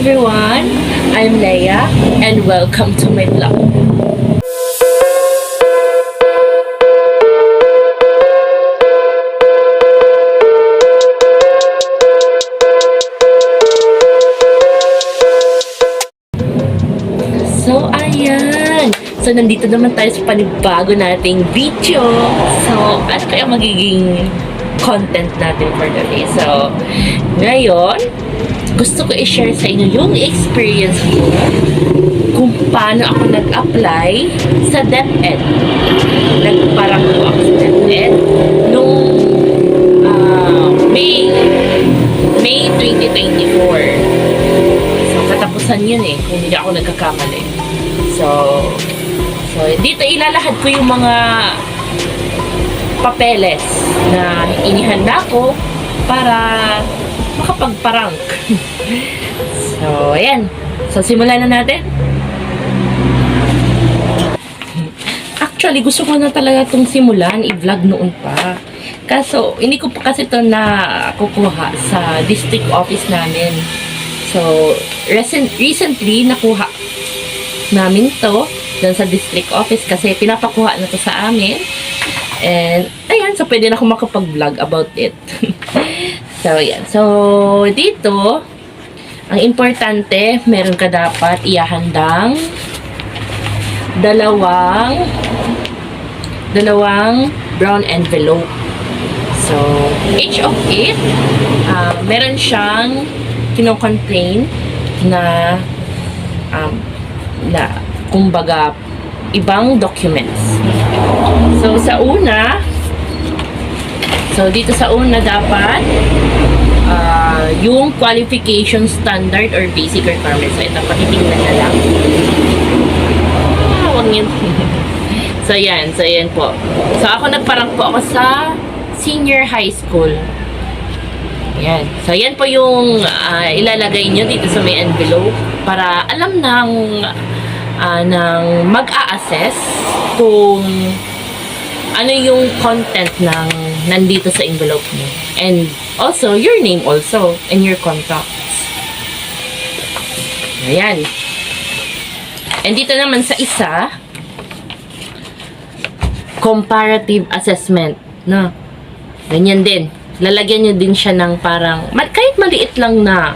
everyone, I'm Leia and welcome to my vlog. So ayan, so nandito naman tayo sa panibago nating video. So ano kaya magiging content natin for the day? So ngayon, gusto ko i-share sa inyo yung experience ko kung paano ako nag-apply sa DepEd. Nagparang po ako sa DepEd noong May 2024. So, katapusan yun kung hindi ako nagkakamali. So dito ilalahad ko yung mga papeles na inihanda ko para makapagparank. So, ayan. So, simulan na natin. Actually, gusto ko na talaga itong simulan, i-vlog noon pa. Kaso, hindi ko pa kasi ito na kukuha sa district office namin. So, recently, nakuha namin to dun sa district office kasi pinapakuha na to sa amin. And, ayan, so pwede na ako makapag-vlog about it. So, ayan. So, dito, ang importante, meron ka dapat ihahandang dalawang brown envelope. So, each of it, meron siyang kino-contain na kumbaga, ibang documents. So, dito sa una dapat yung qualification standard or basic requirements. So, ito, pakitingnan na lang. Huwag yun. So, yan po. So, ako nagparang po ako sa senior high school. Yan. So, yan po yung ilalagay nyo dito sa may envelope para alam ng mag-a-assess kung ano yung content ng nandito sa envelope mo. And also, your name also and your contacts. Ayan. And dito naman sa isa, comparative assessment. No? Ganyan din. Lalagyan nyo din siya ng parang, kahit maliit lang na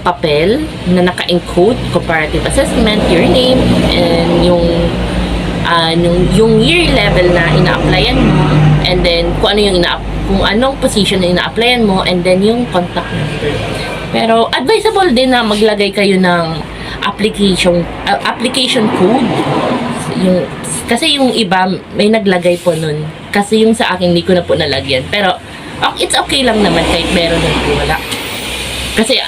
papel na naka-encode, comparative assessment, your name, and yung year level na ina-applyan mo, and then kung anong position na ina-applyan mo, and then yung contact number. Pero advisable din na maglagay kayo ng application code. Kasi yung iba may naglagay po nun. Kasi yung sa akin hindi ko na po nalagyan. Pero it's okay lang naman kahit meron din po wala. Kasi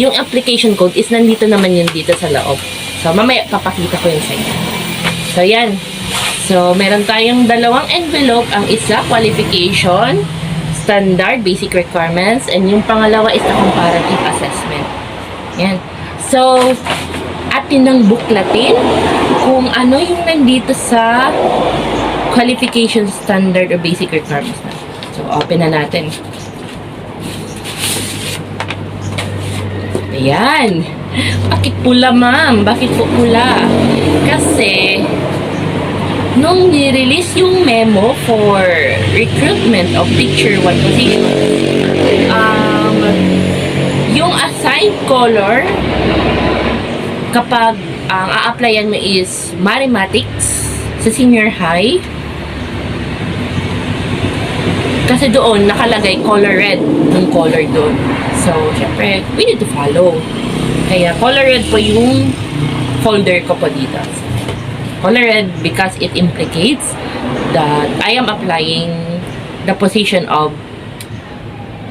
yung application code is nandito naman yun dito sa loob. So mamaya papakita ko yun sa inyo. So, yan. So, meron tayong dalawang envelope. Ang isa, qualification, standard, basic requirements, and yung pangalawa is the comparative assessment. Yan. So, atin nang buklatin kung ano yung nandito sa qualification, standard, or basic requirements na. So, open na natin. Ayan. Bakit pula, ma'am? Bakit po pula? Kasi, nung ni-release yung memo for recruitment of Teacher 1 position, yung assigned color, kapag ang a-applyan mo is mathematics sa senior high, kasi doon nakalagay color red yung color doon. So, syempre, we need to follow. Kaya, color red po yung folder ko po dito. Color red because it implicates that I am applying the position of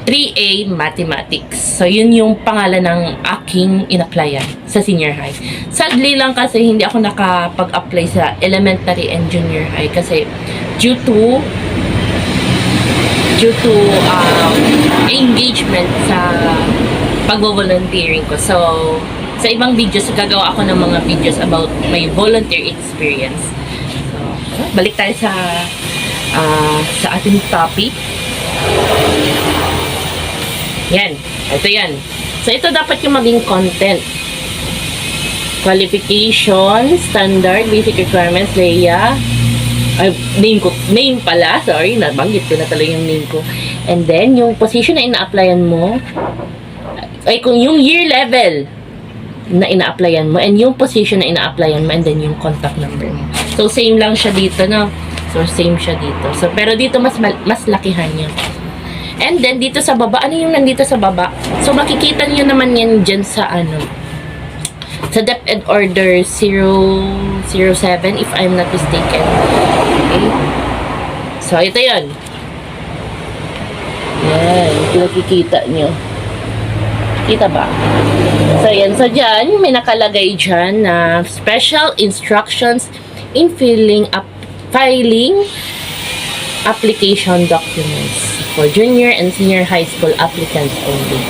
3A Mathematics. So, yun yung pangalan ng aking in-applyan sa senior high. Sadly lang kasi hindi ako nakapag-apply sa elementary and junior high kasi due to engagement sa pag-volunteering ko. So, sa ibang videos, gagawa ako ng mga videos about my volunteer experience. So, balik tayo sa ating topic. Yan. Ito yan. So, ito dapat yung maging content. Qualification, standard, basic requirements, LEA. Ay, name pala. Sorry, nabanggit ko na talaga yung name ko. And then, yung position na ina-applyan mo, ay kung yung year level na ina-applyan mo, and yung position na ina-applyan mo, and then yung contact number mo. So, same lang siya dito, no? So, same siya dito. So, pero dito, mas lakihan niya. And then, dito sa baba, ano yung nandito sa baba? So, makikita niyo naman yan dyan sa, sa DepEd Order 007, if I'm not mistaken. Okay? So, ito yun. Yan, nakikita nyo. Kita ba? So, yan. So, dyan, may nakalagay dyan na special instructions in filing application documents for junior and senior high school applicants only.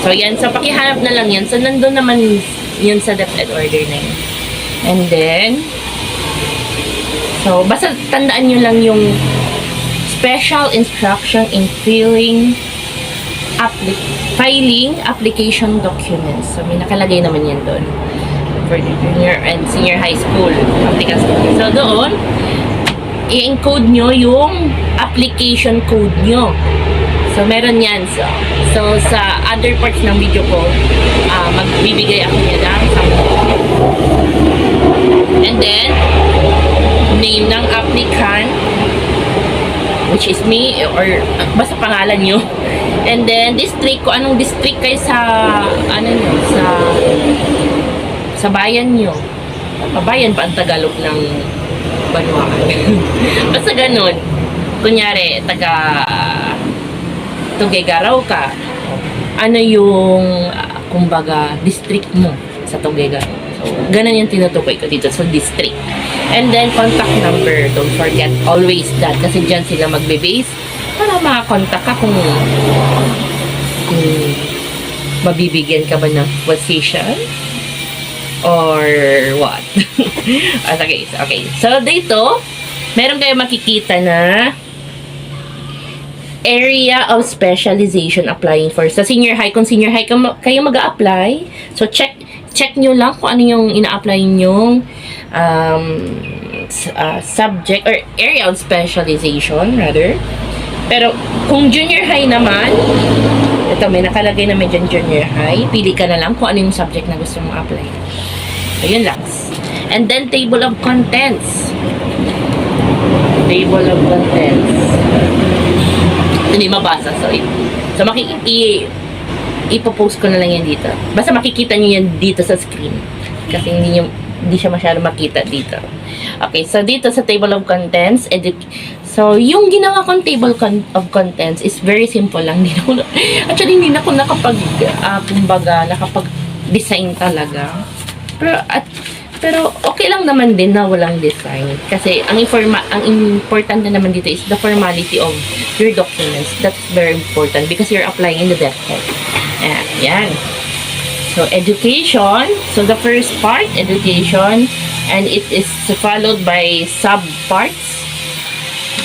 So, yan. So, pakihanap na lang yan. So, nandun naman yun sa DepEd order na yun. And then, so, basta tandaan nyo lang yung special instruction in filing application documents. So, may nakalagay naman yan doon for the junior and senior high school applicants. So, doon, i-encode nyo yung application code nyo. So, meron yan. So sa other parts ng video ko, magbibigay ako niya ng sample. And then, name ng applicant, which is me, or basta pangalan nyo. And then, district, kung anong district kayo sa, sa bayan nyo. Bayan pa ang Tagalog ng Banwaan. Basta ganun. Kunyari, taga Tuguegarao ka. Ano yung, kumbaga, district mo sa Tuguegarao. So, ganun yung tinutukoy ko dito sa district. And then, contact number. Don't forget always that. Kasi dyan sila magbe-base para makakontak ka kung mabibigyan ka ba ng position or what. Okay. So, dito, meron kayo makikita na area of specialization applying for sa senior high. Kung senior high kayo mag-a-apply, so check nyo lang kung ano yung ina-apply nyong subject or area of specialization rather. Pero kung junior high naman, ito may nakalagay na may junior high, pili ka na lang kung ano yung subject na gusto mong apply. So yun lang. And then table of contents. Table of contents. Hindi mabasa. So ipopost ko na lang yan dito. Basta makikita nyo yan dito sa screen. Kasi hindi siya masyado makita dito. Okay, so dito sa table of contents, so yung ginawa kong table of contents is very simple lang. Hindi na ako nakapag-design talaga. Pero okay lang naman din na walang design. Kasi ang importante naman dito is the formality of your documents. That's very important because you're applying in the DepEd. Yan. So, education. So, the first part, education. And it is followed by sub-parts.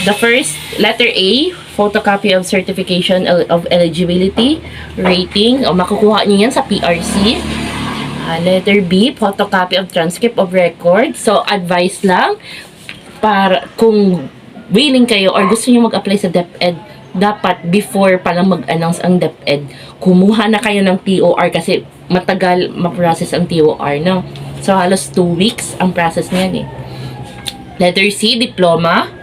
The first, letter A, photocopy of certification of eligibility, rating. O, makukuha niyo yan sa PRC. Letter B, photocopy of transcript of record. So, advice lang para kung willing kayo or gusto niyo mag-apply sa DepEd, dapat before pa lang mag-announce ang DepEd, kumuha na kayo ng TOR kasi matagal ma-process ang TOR, no? So, halos 2 weeks ang process niyan eh. Letter C, diploma.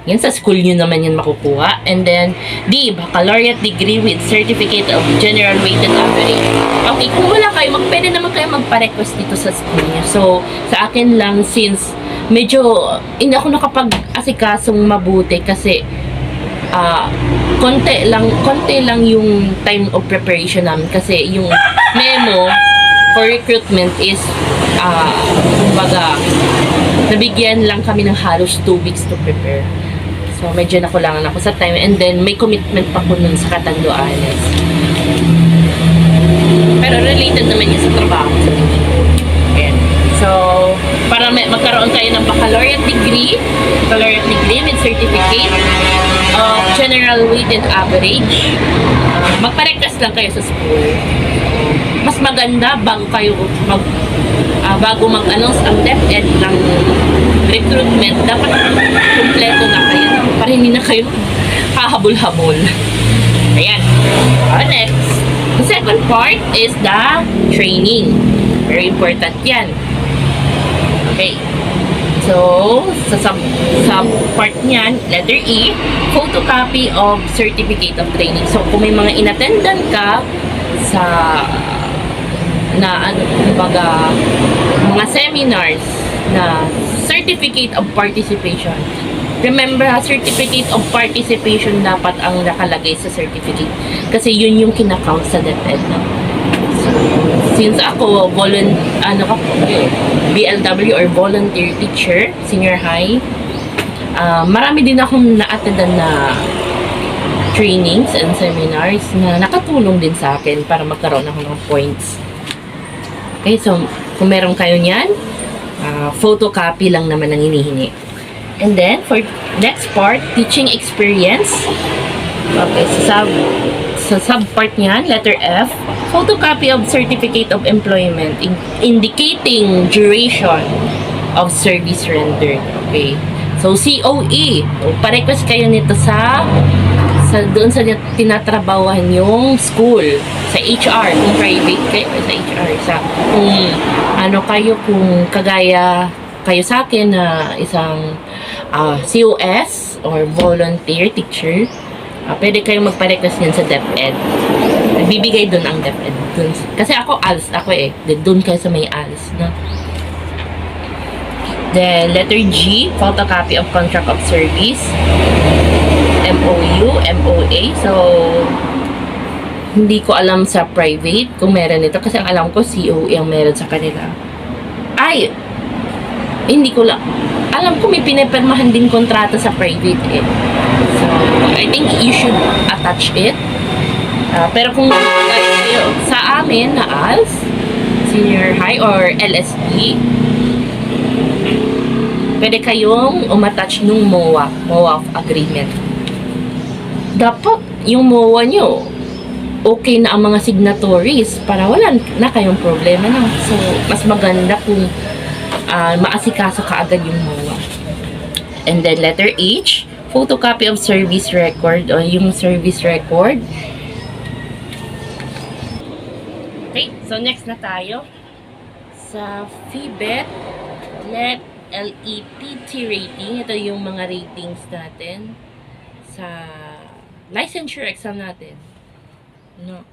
Yan, sa school nyo naman yan makukuha. And then, D, baccalaureate degree with certificate of general weighted average. Okay, kung wala kayo, pwede naman kayo magpa-request dito sa school nyo. So, sa akin lang, since medyo hindi ako nakapag-asikasong mabuti kasi konti lang yung time of preparation namin kasi yung memo for recruitment is kumbaga nabigyan lang kami ng halos 2 weeks to prepare. So, medyo nakulangan ako sa time. And then, may commitment pa ko nun sa Catanduanes. Pero related naman yun sa trabaho sa teaching. Ayan. So, para magkaroon kayo ng baccalaureate degree with certificate of general weight and average. Magpa-request lang kayo sa school. Mas maganda bago kayo bago mag-announce ang DepEd ng recruitment, dapat kumpleto na kayo para hindi na kayo hahabol-habol. Ayan. Next. The second part is the training. Very important yan. Okay. So, sa part niyan, letter E, photocopy of certificate of training. So, kung may mga inattendan ka sa mga seminars na certificate of participation. Remember, certificate of participation dapat ang nakalagay sa certificate. Kasi yun yung kinakount sa DepEd. No? So, since ako, BLW or volunteer teacher, senior high, marami din akong na-attendan na trainings and seminars na nakatulong din sa akin para magkaroon ako ng points. Okay, so kung meron kayo niyan, photocopy lang naman ang hinihingi. And then, for next part, teaching experience. Okay, sa sub-part niyan, letter F, photocopy of certificate of employment indicating duration of service rendered. Okay, so COE, pa-request kayo nito doon sa tinatrabawan yung school, sa HR, kung private kayo, sa HR, kung kagaya kayo sa akin na isang COS or volunteer teacher, pwede kayong magpa-request yan sa DepEd. Bibigay doon ang DepEd. Kasi ako ALS, doon kayo sa may ALS. No? The letter G, photocopy of contract of service. MOU, MOA. So, hindi ko alam sa private kung meron ito. Kasi ang alam ko, COE ang meron sa kanila. Hindi ko lang. Alam ko may pinipirmahan din kontrata sa private eh. So, I think you should attach it. Pero kung sa amin na ALS, senior high or LSE, pwede kayong umattach nung MOA of agreement. Dapat yung MOA nyo, okay na ang mga signatories para wala na kayong problema na. So, mas maganda kung maasikaso kaagad yung MOA. And then, letter H, photocopy of service record o yung service record. Okay, so next na tayo sa FEBET LEPT rating. Ito yung mga ratings natin sa licensure exam natin. No.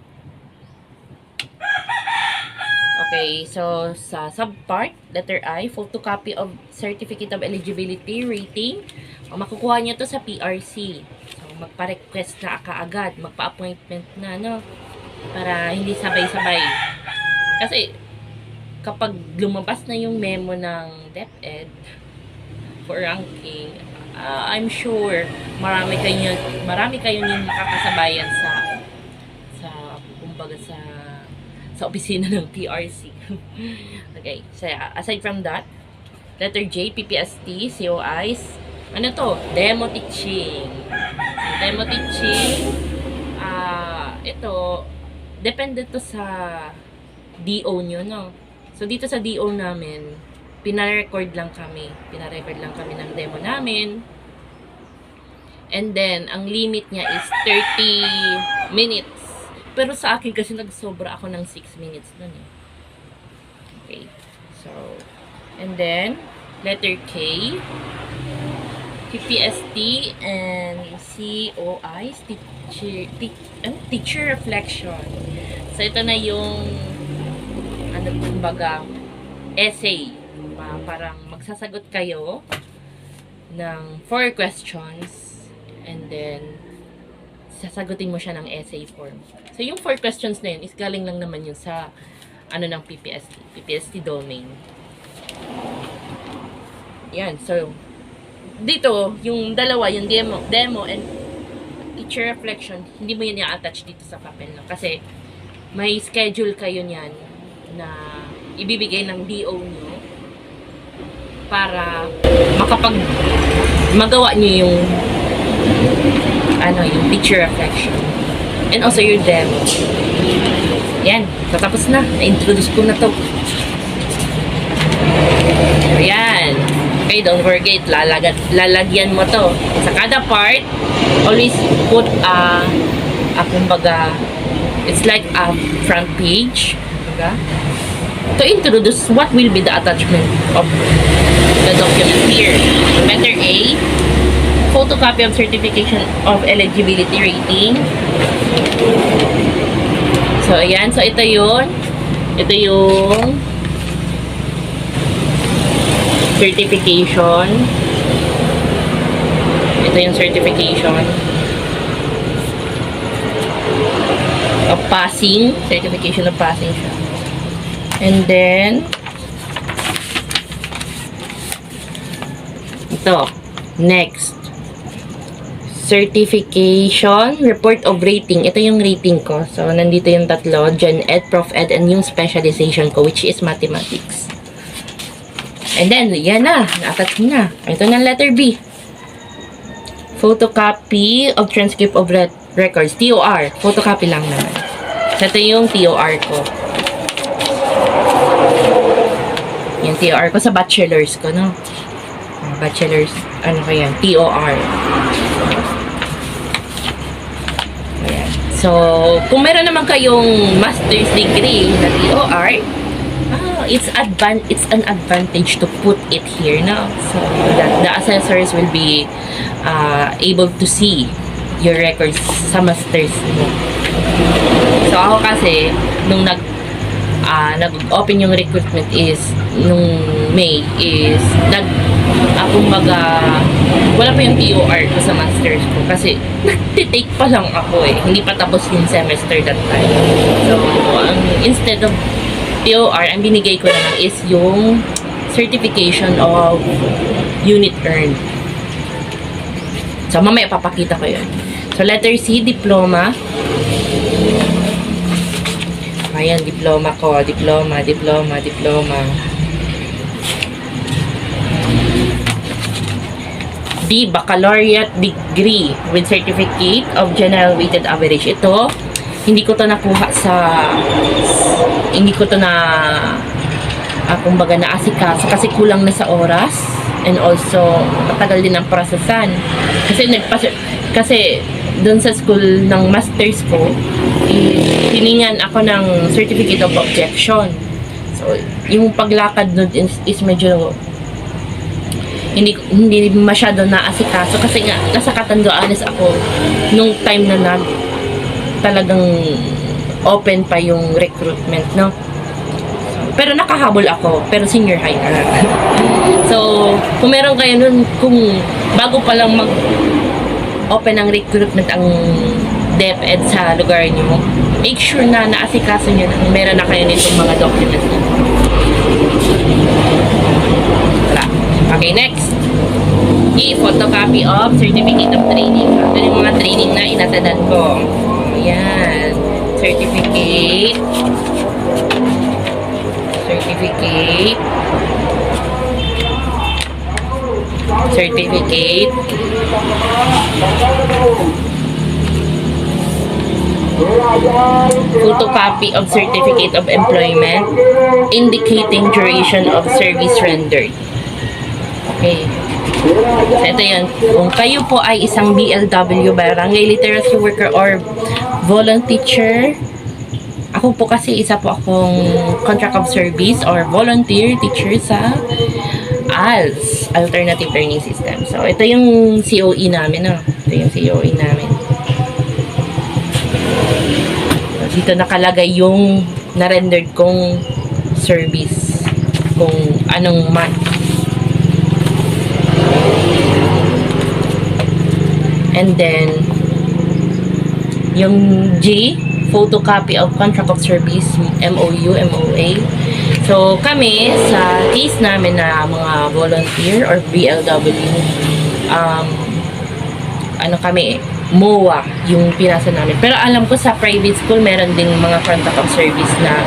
Okay, so sa subpart, letter I, photocopy of certificate of eligibility rating. Makukuha niyo to sa PRC. So, magpa-request na kaagad, magpa-appointment na, no? Para hindi sabay-sabay. Kasi, kapag lumabas na yung memo ng DepEd for ranking, I'm sure marami kayo yung makakasabayan sa opisina ng PRC. Okay, so aside from that, letter J, PPST, COIs, ano to? Demo teaching. Demo teaching, ito, depende to sa DO nyo, no? So, dito sa DO namin, pinarecord lang kami ng demo namin. And then, ang limit niya is 30 minutes. Pero sa akin kasi nagsobra ako ng 6 minutes nun eh. Okay. So, and then, letter K, PPST and COIs, teacher reflection. So, ito na yung kumbaga, essay. Parang magsasagot kayo ng 4 questions and then sasagutin mo siya ng essay form. So, yung 4 questions na yun is galing lang naman yun sa ng PPST domain. Yan. So, dito, yung dalawa, yung demo and teacher reflection, hindi mo yun i-attach dito sa papel. No? Kasi, may schedule kayo niyan na ibibigay ng DO nyo para magawa nyo yung yung picture reflection. And also your demo. Yan, tatapos na. Na-introduce ko na to. Ayan. Okay, don't forget, lalagyan mo to. Sa kada part, always put kumbaga, it's like a front page. Kumbaga, to introduce what will be the attachment of the document here. Letter A, photocopy of certification of eligibility rating. So, ayan. So, ito yun. Ito yung certification. Ito yung certification of passing. Certification of passing siya. And then, ito. Next. Certification, report of rating. Ito yung rating ko. So, nandito yung tatlo. Gen Ed, Prof Ed, and yung specialization ko, which is mathematics. And then, yan na. Na-attach mo na. Ito na letter B. Photocopy of transcript of records. TOR. Photocopy lang naman. So, ito yung TOR ko. Yung TOR ko sa bachelor's ko, no? Bachelor's, ano ko yan? TOR. Ayan. So, kung meron naman kayong master's degree na TOR, it's an advantage to put it here now, so that the assessors will be able to see your records sa masters mo. So ako kasi nung nag-open yung recruitment is nung May is kumbaga wala pa yung TOR ko sa masters ko kasi nagtitake pa lang ako hindi pa tapos yung semester that time. So instead of TOR, ang binigay ko na lang is yung certification of unit earned. So, mamaya papakita ko yun. So, letter C, diploma. Ayan, diploma ko. Diploma. D, baccalaureate degree with certificate of general weighted average. Ito, hindi ko to nakuha kumbaga naasikaso kasi kulang na sa oras and also matagal din ang prosesan kasi doon sa school ng masters ko hiningan ako ng certificate of objection. So yung paglakad nun is medyo hindi masyado naasikaso kasi nga nasa Catanduanes ako nung time na talagang open pa yung recruitment, no? Pero nakahabol ako, pero senior high na. So, kung meron kayo nun, kung bago pa lang mag-open ang recruitment ang DepEd sa lugar nyo, make sure na naasikaso nyo na meron na kayo nitong mga documents. Wala. Okay, next. Photocopy of certificate of training. Ito yung mga training na inatadan ko. Ayan. Certificate photocopy of certificate of employment indicating duration of service rendered. Okay. So, ito yun. Kung kayo po ay isang BLW, Barangay Literacy Worker or volunteer, ako po kasi isa po akong contract of service or volunteer teacher sa ALS, Alternative Learning System. So, ito yung COE namin, no? Ito yung COE namin. Dito nakalagay yung na-rendered kong service kung anong month. And then, yung G, photocopy of contract of service, MOU, MOA. So, kami, sa case namin na mga volunteer or BLW, MOA yung pinasa namin. Pero alam ko sa private school, meron ding mga contract of service na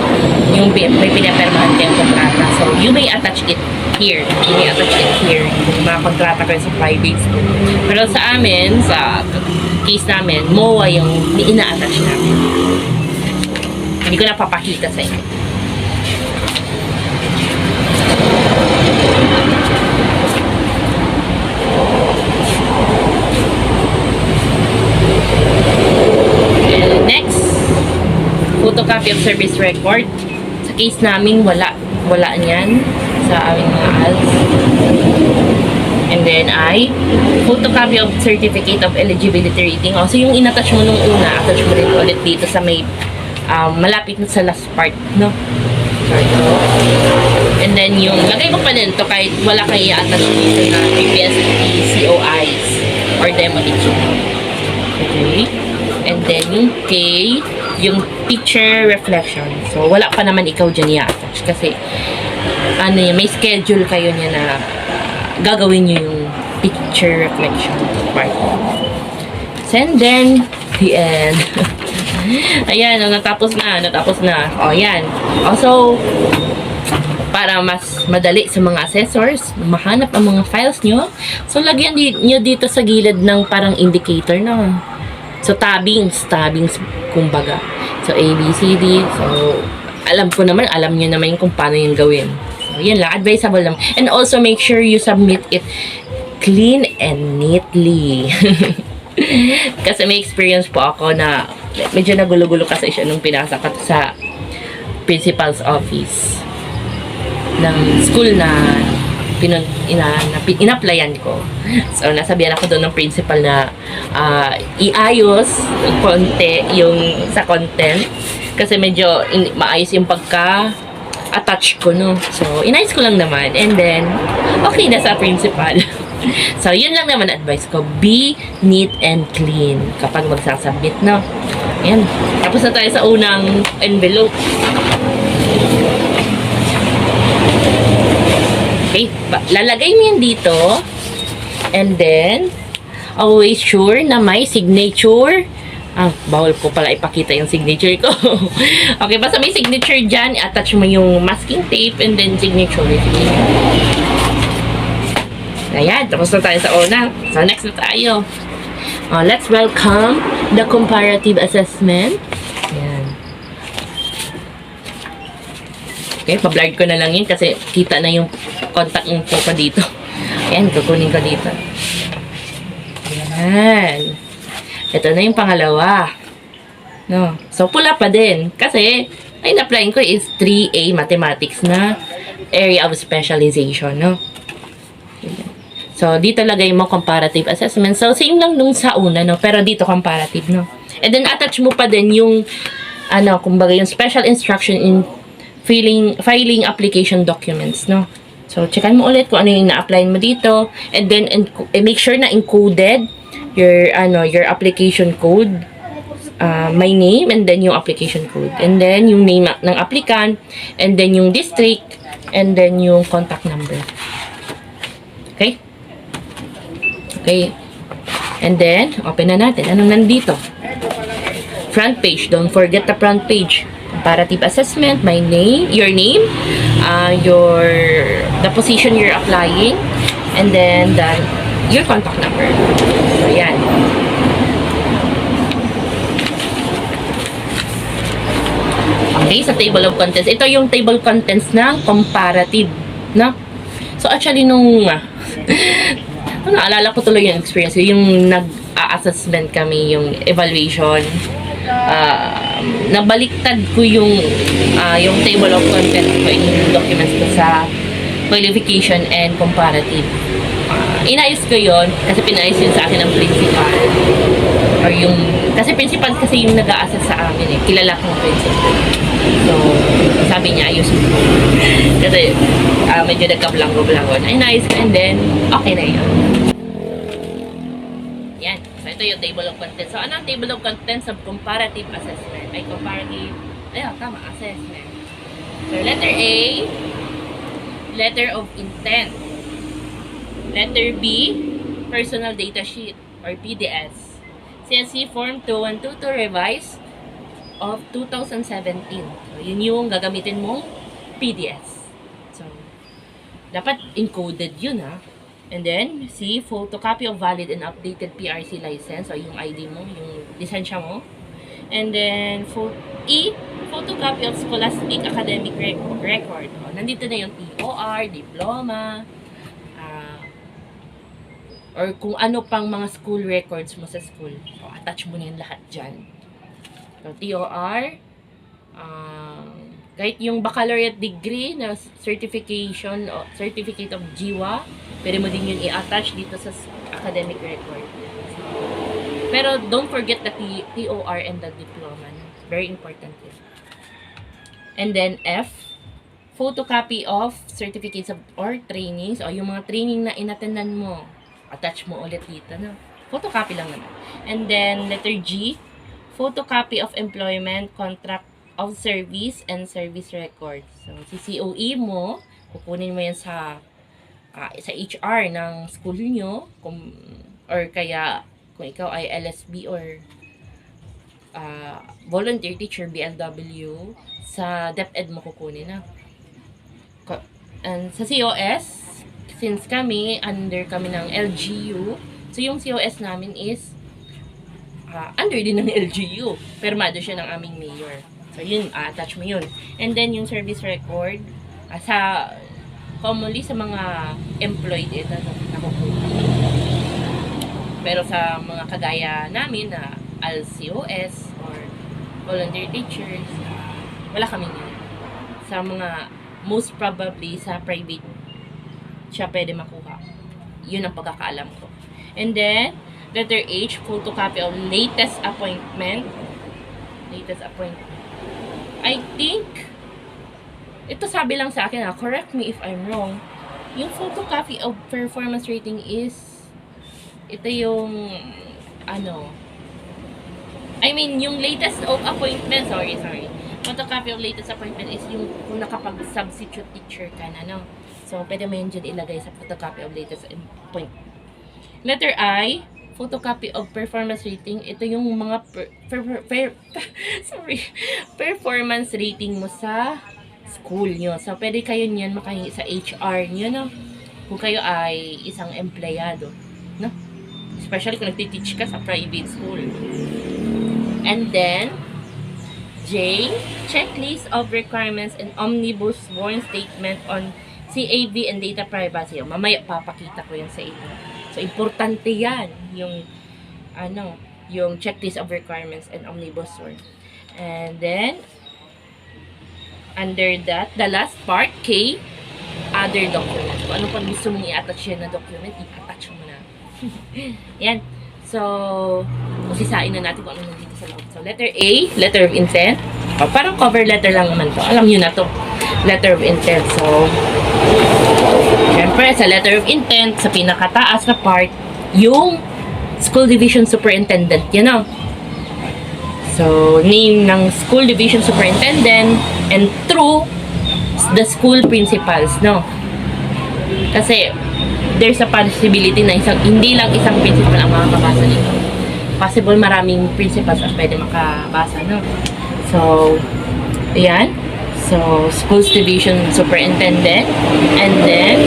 yung may pinapermahan kayong kontrata. So, you may attach it here. You may attach it here. Yung mga kontrata kayo sa private school. Pero sa amin, sa case namin, MOA yung ina-attach namin. Hindi ko na papakita sa inyo. Next, photocopy of service record. Sa case namin, wala niyan sa aming mga ALS. And then photocopy of certificate of eligibility rating. So yung in-attach mo nung una, attach mo rin ulit dito sa may malapit na sa last part, no? And then yung lagay mo pa din to kahit wala kayo i-attach dito na PPSP COIs or demo teaching. Okay? And then yung K, yung picture reflection. So, wala pa naman ikaw dyan i-attach. Kasi, may schedule kayo niya na gagawin nyo yung picture reflection part. And then, the end. Ayan, natapos na. O, yan. Also, para mas madali sa mga assessors, mahanap ang mga files nyo. So, lagyan nyo dito sa gilid ng parang indicator na. So, tabings, kumbaga. So, A, B, C, D. So, alam nyo naman kung paano yung gawin. So, yun lang. Advisable lang. And also, make sure you submit it clean and neatly. Kasi may experience po ako na medyo nagulo-gulo kasi siya nung pinasa ka sa principal's office ng school na in-applyan ko. So, nasabihan ako doon ng principal na iayos konti yung sa content kasi medyo maayos yung pagka-attach ko, no? So, inayos ko lang naman. And then, okay na sa principal. So, yun lang naman advice ko. Be neat and clean kapag magsasubmit, no? Ayan. Tapos na tayo sa unang envelope. Okay, lalagay mo yan dito. And then, always sure na may signature. Bawal ko pala ipakita yung signature ko. Okay, basta may signature dyan, attach mo yung masking tape and then signature. Ayan, tapos na tayo sa una. So, next na tayo. Let's welcome the comparative assessment. Ayan. Okay, pa-blurred ko na lang yun kasi kita na yung contact info ko dito. Ayan, kukunin ko dito. Ayan. Ito na yung pangalawa. No. So, pula pa din. Kasi, ay na-apply ko is 3A Mathematics na area of specialization, no? So, dito lagay mo comparative assessment. So, same lang nung sa una, no? Pero dito comparative, no? And then, attach mo pa din yung, kumbaga yung special instruction in filing application documents, no? So, checkan mo ulit kung ano yung na-apply mo dito. And then, make sure na encoded your application code, my name, and then yung application code. And then, yung name ng applicant, and then yung district, and then yung contact number. Okay? Okay. And then, open na natin. Anong nandito? Front page. Don't forget the front page. Comparative assessment, my name, your name, the position you're applying, and then your contact number. So, yan. Okay, sa table of contents. Ito yung table of contents ng comparative, no? So, actually, naalala ko tuloy yung experience, yung nag-assessment kami, yung evaluation, nabaliktad ko yung table of contents ko, yung documents ko sa qualification and comparative. Inayos ko yon kasi pinayos yun sa akin ng principal. Or kasi principal kasi yung nag-a-assess sa amin kilala kong principal. So, sabi niya, ayos ko. Kasi, medyo nagka-blango-blango. Inayos ko and then, okay na yun. Yan. So, ito yung table of contents. So, ano ang table of contents of comparative assessment? Assessment. So, letter A, letter of intent. Letter B, personal data sheet or PDS. CSC Form 2122 Revised of 2017. So, yun yung gagamitin mong PDS. So, dapat encoded yun ha. And then, C, photocopy of valid and updated PRC license, o yung ID mo, yung lisensya mo. And then, E, photocopy of scholastic academic record. O, nandito na yung TOR, diploma, or kung ano pang mga school records mo sa school. So, attach mo na yan lahat dyan. So, TOR, kahit yung baccalaureate degree na certification o certificate of GWA, pwede mo din yun i-attach dito sa academic record. Pero don't forget the TOR and the diploma. Very important yun. And then F, photocopy of certificates of or trainings o yung mga training na inattendan mo. Attach mo ulit dito. No? Photocopy lang naman. And then letter G, photocopy of employment, contract of service, and service records. So, si COE mo, kukunin mo yan sa HR ng school nyo, or kaya kung ikaw ay LSB or volunteer teacher, BLW, sa DepEd mo kukunin na. And sa COS, since under kami ng LGU, so yung COS namin is under din ng LGU. Permado siya ng aming mayor. So, yun, attach mo yun. And then, yung service record, commonly sa mga employed, ito, nakukuha. Pero sa mga kagaya namin na LCOS or volunteer teachers, wala kami yun. Sa mga, most probably, sa private, siya pwede makuha. Yun ang pagkakaalam ko. And then, letter H, photocopy of latest appointment. Latest appointment. I think, ito sabi lang sa akin correct me if I'm wrong, yung photocopy of performance rating is, ito yung, yung latest of appointment, sorry. Photocopy of latest appointment is yung kung nakapag-substitute teacher ka na, no? So, pwede mo yun dyan ilagay sa photocopy of latest appointment. Letter I, photocopy of performance rating. Ito yung mga performance rating mo sa school nyo. So, pwede kayo niyan makahingi sa HR nyo, no? Kung kayo ay isang empleyado, no? Especially kung nagtiteach ka sa private school. And then, J, checklist of requirements and omnibus sworn statement on CAV and data privacy. Mamaya, papakita ko yan sa inyo. So, importante yan, yung checklist of requirements and omnibus sworn. And then, under that, the last part, K, other documents. Kung ano pang gusto mong i-attach yan na document, i-attach mo na. Yan. So, usisain na natin kung ano nandito sa loob. So, letter A, letter of intent. Parang cover letter lang naman to. Alam nyo na to. Letter of intent. So, syempre, sa letter of intent, sa pinakataas na part, yung school division superintendent. Yan o. So, name ng school division superintendent and through the school principals, no? Kasi, there's a possibility na hindi lang isang principal ang makakabasa nito. Possible maraming principals ang pwede makabasa, no? So, ayan. So, schools division superintendent and then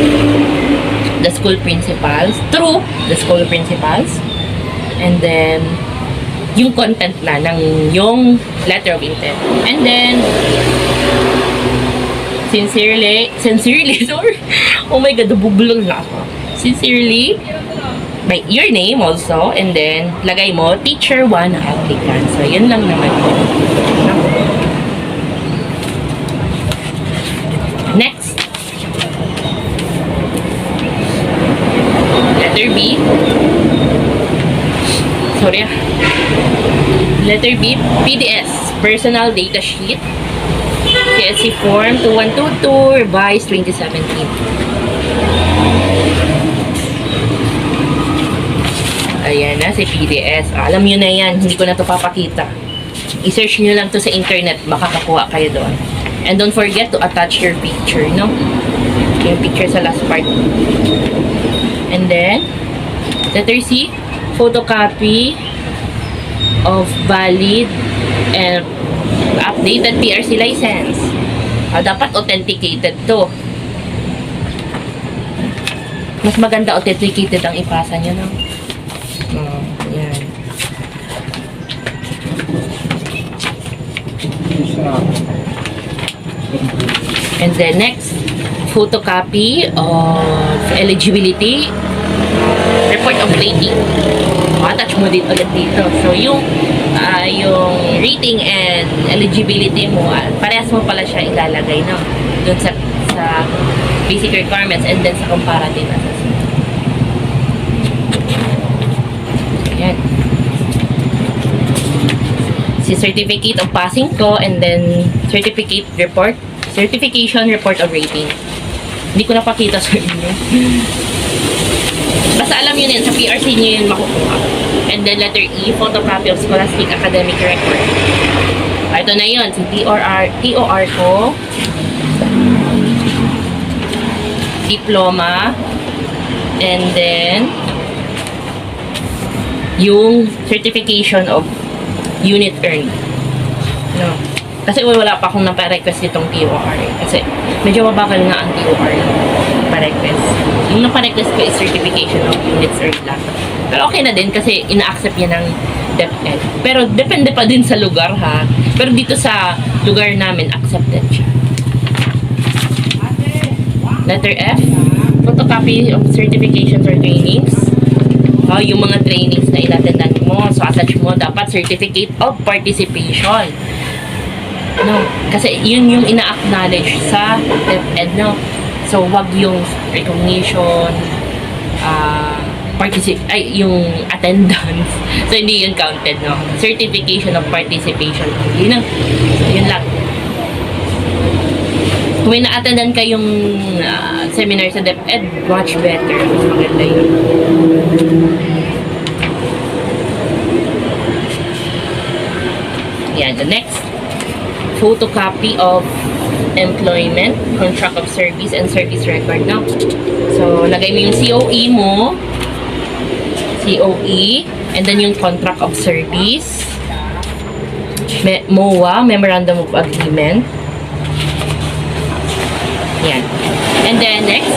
the school principals through the school principals and then yung content na ng yung letter of intent. And then sincerely, sorry. Oh my God, bubulol na ako. Sincerely, by your name also, and then lagay mo teacher 1 applicant. So, yun lang naman po. Next. Letter B. Sorry. Letter B, PDS, Personal Data Sheet. CSC Form 2122, Revised 2017. Ayan na, si PDS. Alam nyo na yan, hindi ko na to papakita. I-search nyo lang to sa internet, makakakuha kayo doon. And don't forget to attach your picture, no? Yung picture sa last part. And then, letter C, photocopy of valid and updated PRC license. Dapat authenticated to. Mas maganda authenticated ang ipasa nyo, no? Yan. And then next, photocopy of eligibility, report of rating. Attach mo dito ulit dito. So, yung rating and eligibility mo, parehas mo pala siya ilalagay, no? Doon sa basic requirements and then sa comparative assessment. Ayan. Si certificate of passing ko and then certification report of rating. Hindi ko napakita sa inyo. Basta alam nyo din, sa PRC nyo yun makukuha. And then letter E, photocopy of scholastic academic record. Ito na yun, si TOR ko, diploma, and then yung certification of unit earned. No. Kasi wala pa akong napa-request itong TOR. Kasi medyo mabagal nga ang TOR pa-request. Yung napa-request ko is certification of units earned lang. Pero okay na din kasi ina-accept niya ng DepEd. Pero depende pa din sa lugar, ha. Pero dito sa lugar namin, accepted siya. Letter F, photocopy of certifications or trainings. Yung mga trainings na inatendan mo. So, attach mo dapat certificate of participation. No, kasi yun yung ina-acknowledge sa DepEd, no. So, wag yung recognition, yung attendance. So, hindi yun counted, no. Certification of participation. Yun lang. So, yun lang. Kung may na-attendan kayong seminar sa DepEd, much better. Mas maganda yun. Yan. The next, photocopy of employment, contract of service, and service record, no? So, lagay mo yung COE mo, COE, and then yung contract of service, MOA, Memorandum of Agreement. Yan. And then, next,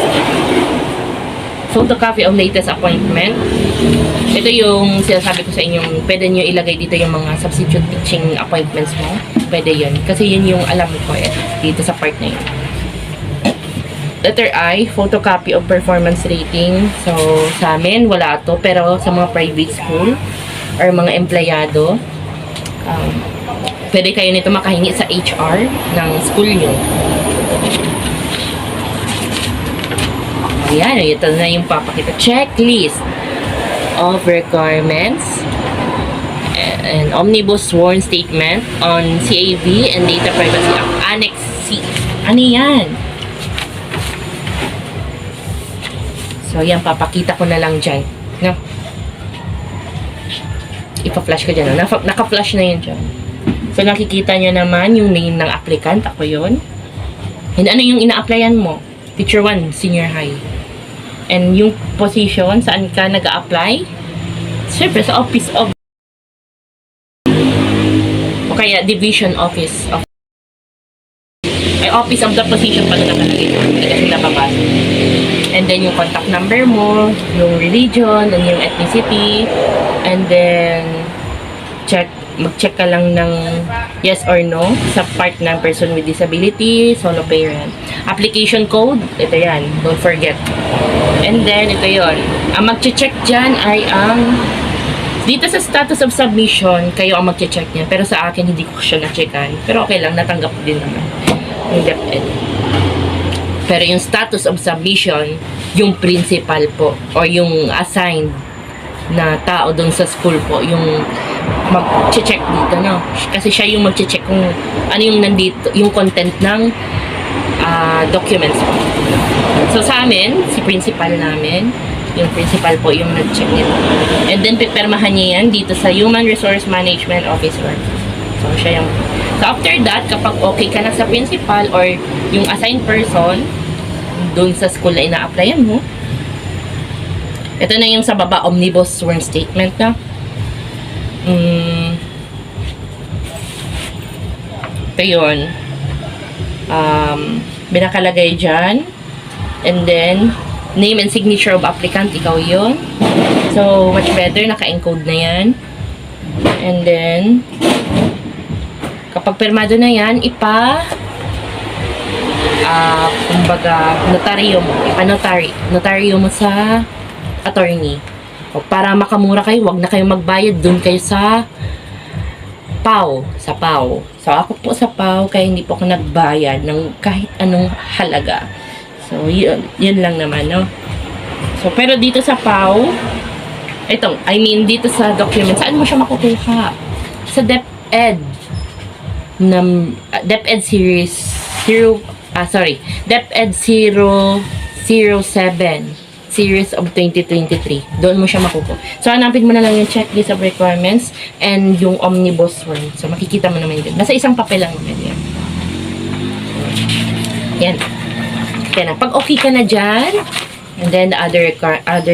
photocopy of latest appointment. Ito yung sinasabi ko sa inyong, pwede nyo ilagay dito yung mga substitute teaching appointments mo. Pwede yun. Kasi yun yung alam ko dito sa part na yun. Letter I, photocopy of performance rating. So, sa amin, wala to. Pero sa mga private school or mga empleyado, pwede kayo nito makahingi sa HR ng school nyo. Ayan, ito na yung papakita. Checklist of requirements and omnibus sworn statement on CAV and Data Privacy Act Annex C. Ano yan? So, yan, papakita ko na lang dyan. No? Ipa-flash ko dyan. No? Naka-flash na yun dyan. So, nakikita nyo naman yung name ng applicant. Ako yun. And ano yung ina-applyan mo? Teacher 1, senior high. And yung position, saan ka nag-a-apply? Siyempre, sa office of o kaya division office of office of the position pala nakalagay ko. Hindi kasi napapasok. And then yung contact number mo, yung religion, and yung ethnicity, and then mag-check ka lang ng yes or no sa part ng person with disability, solo parent. Application code, ito yan, don't forget. And then, ito yon. Ang mag-check dyan ay ang dito sa status of submission, kayo ang mag-check niyan. Pero sa akin, hindi ko siya na-checkan. Pero okay lang, natanggap din naman yung DepEd. Pero yung status of submission, yung principal po, o yung assigned na tao doon sa school po, yung mag-check dito, no? Kasi siya yung mag-check kung ano yung nandito, yung content ng documents po. So sa amin, si principal namin, yung principal po yung nag-check nito. And then pipirmahan niya yan dito sa Human Resource Management Officer. So siya yung so after that, kapag okay ka na sa principal or yung assigned person doon sa school na ina-applyan mo, ito na yung sa baba, omnibus sworn statement na. ito yun. Binakalagay dyan. And then, name and signature of applicant, ikaw yun. So, much better, naka-encode na yan. And then, kapag permado na yan, kumbaga, notaryo mo. Notaryo mo sa attorney. O, para makamura kayo, wag na kayo magbayad, dun kayo sa PAO. So, ako po sa PAO, kaya hindi po ako nagbayad ng kahit anong halaga. So, yun lang naman, no? So, pero dito sa PAO, dito sa document, saan mo siya makukuha? Sa DepEd, DepEd Series DepEd 007 Series of 2023. Doon mo siya makukuha. So, hanapin mo na lang yung checklist of requirements and yung omnibus one. So, makikita mo naman yun. Nasa isang papel lang naman yan. Yan. Kaya na, pag okay ka na dyan, and then the other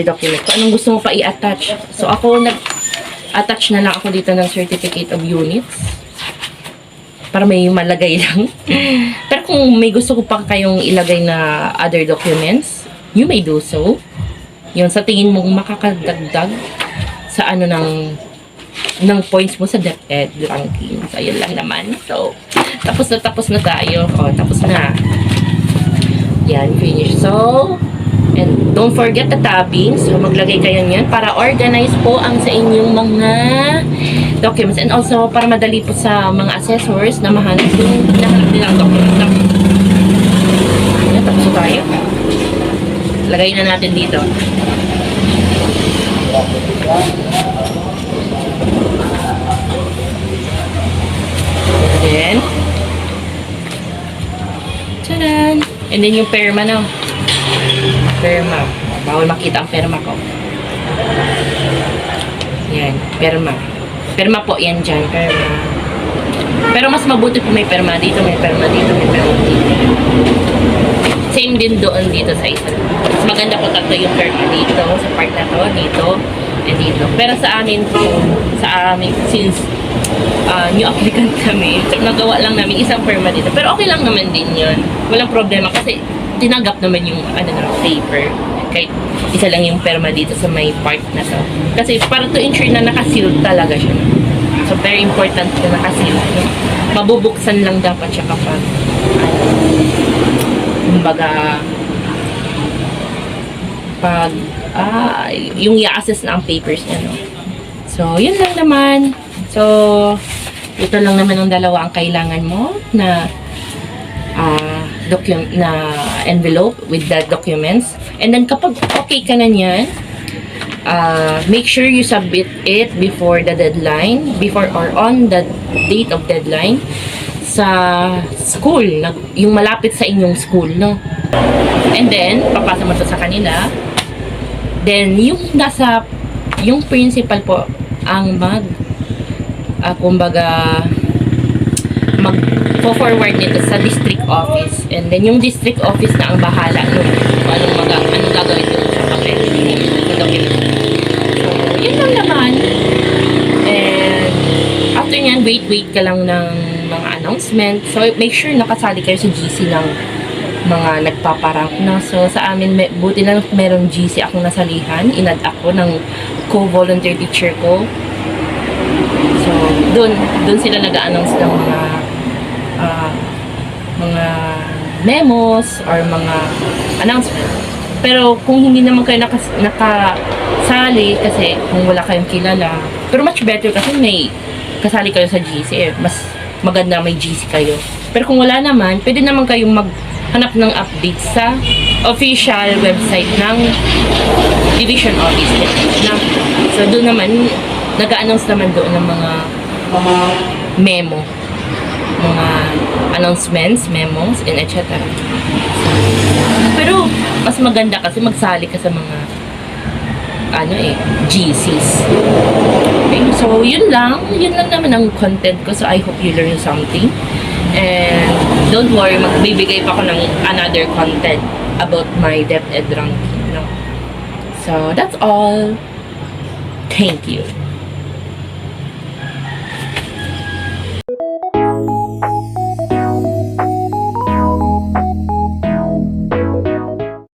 document, kung anong gusto mo pa i-attach. So, ako nag-attach na lang ako dito ng certificate of units para may malagay lang. Pero kung may gusto ko pa kayong ilagay na other documents, you may do so. Yun, sa tingin mong makakadagdag sa ano ng points mo sa DepEd ranking. So, yun lang naman. So, tapos na tayo. O, tapos na. Yan, finish. So, and don't forget the tabbing. So, maglagay kayo niyan para organize po ang sa inyong mga documents. And also, para madali po sa mga assessors na mahanap yung hinahanap nilang documents. Yan, tapos na tayo. Lagay na natin dito. And then, tadaan! And then yung perma na. Perma. Bawal makita ang perma ko. Yan, perma. Perma po, yan dyan, perma. Pero mas mabuti po may perma dito, may perma dito, may perma dito. Same din doon dito sa isa. Mas maganda po tatlo yung perma dito, sa part na to, dito, and dito. Pero sa amin po, since new applicant kami, so nagawa lang namin isang perma dito. Pero okay lang naman din yun. Walang problema kasi tinanggap naman yung paper. Kahit isa lang yung perma dito sa may part na to. Kasi para to ensure na nakasealed talaga siya. So very important na nakasealed. No? Mabubuksan lang dapat siya kapag kumbaga yung i-assess na ang papers niya, no? So, yun lang naman. So, ito lang naman ang dalawa ang kailangan mo na envelope with the documents. And then, kapag okay ka na niyan, make sure you submit it before the deadline, before or on the date of deadline sa school, yung malapit sa inyong school, no? And then, papasa mo to sa kanila. Then, yung principal po, ang mag-forward nito sa district office. And then, yung district office na ang bahala kung anong gagawin dito sa papel. So, yun lang naman. And, after nyan, wait ka lang ng mga announcement. So, make sure nakasali kayo sa GC ng mga nagpaparank na. So, sa amin, buti na meron GC akong nasalihan. Inad ako ng co-volunteer teacher ko. So, doon sila nag-a-announce ng mga memos or mga announcement. Pero kung hindi naman kayo nakasali kasi kung wala kayong kilala, pero much better kasi may kasali kayo sa GC. Mas maganda may GC kayo. Pero kung wala naman, pwede naman kayong maghanap ng update sa official website ng division office na. So doon naman nag-a-announce naman doon ng mga memo, mga announcements, memos, and etc. Pero mas maganda kasi magsali ka sa mga GCs. Okay, so yun lang naman ang content ko. So I hope you learn something. And don't worry, magbibigay pa ako ng another content about my DepEd ranking. No? So that's all. Thank you.